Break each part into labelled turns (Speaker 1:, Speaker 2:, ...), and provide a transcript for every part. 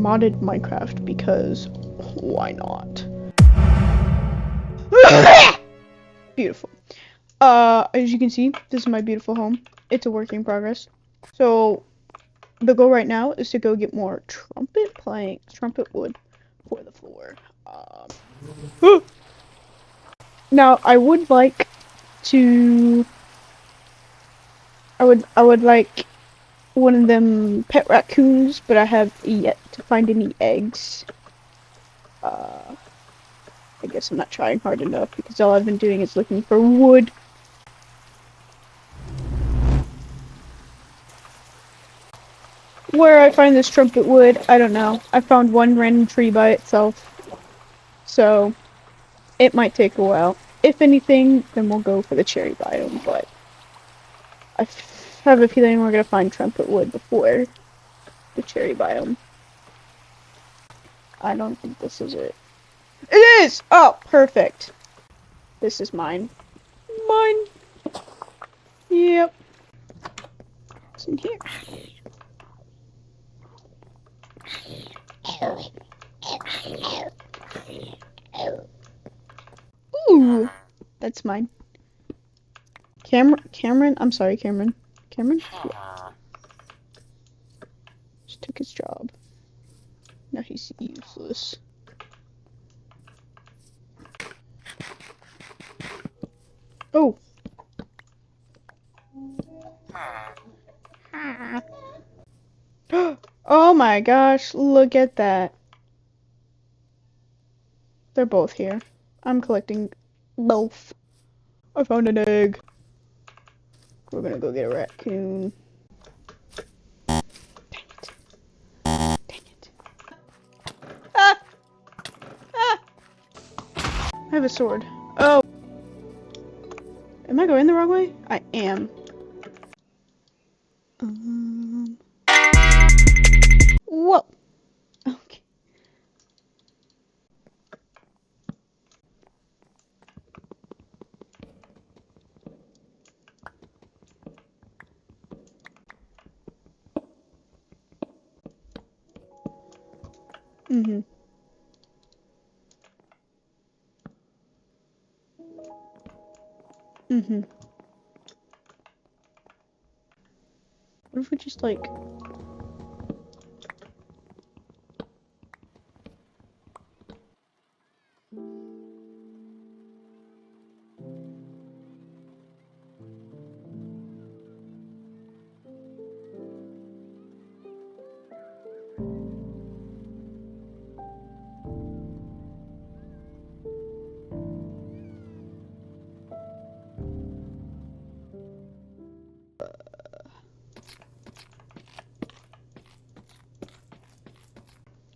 Speaker 1: modded Minecraft because why not? Beautiful. As you can see, this is my beautiful home. It's a work in progress. So the goal right now is to go get more trumpet wood for the floor. Now I would like to. I would like one of them pet raccoons, but I have yet to find any eggs. I guess I'm not trying hard enough because all I've been doing is looking for wood. Where I find this trumpet wood, I don't know. I found one random tree by itself, so it might take a while. If anything, then we'll go for the cherry biome, but I have a feeling we're gonna find trumpet wood before the cherry biome. I don't think this is it. It is! Oh, perfect. This is mine. Mine. Yep. It's in here. Ooh, that's mine. Cameron, I'm sorry, Cameron. Cameron? Yeah. Just took his job. Now he's useless. Oh. Oh my gosh, look at that. They're both here. I'm collecting both. I found an egg. We're gonna go get a raccoon. Dang it. Dang it. Ah! Ah! I have a sword. Oh. Am I going the wrong way? I am. Whoa. Okay. Mhm. Mhm. What if we just like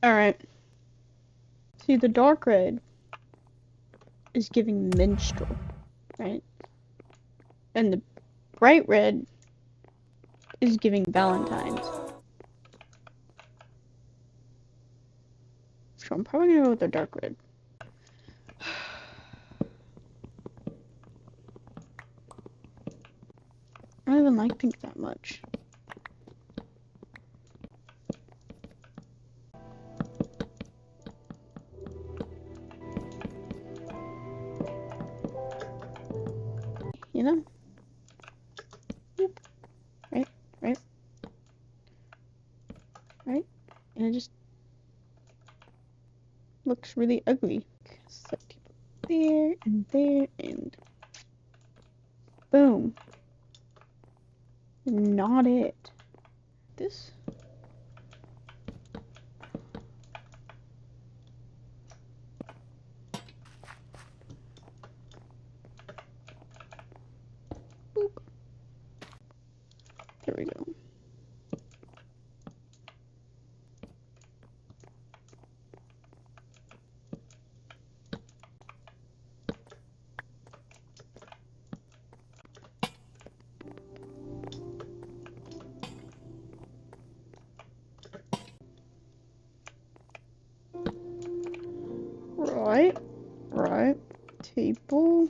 Speaker 1: Alright. See, the dark red is giving minstrel, right? And the bright red is giving Valentine's. So I'm probably gonna go with the dark red. I don't even like pink that much. You know? Right? Right? Right? And it just looks really ugly. So there and there and boom. Not it. This? Boop. There we go. Right. Right. Table.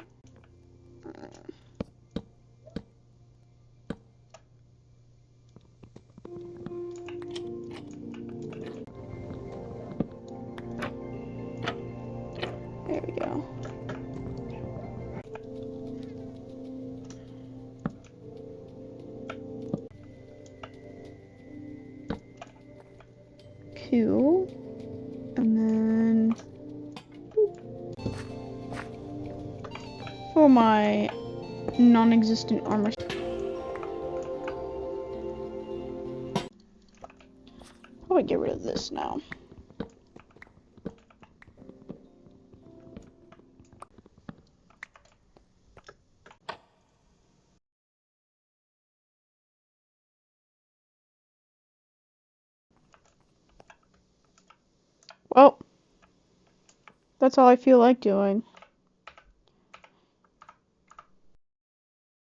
Speaker 1: 2. And then for my non-existent armor. Probably get rid of this now. Well, that's all I feel like doing.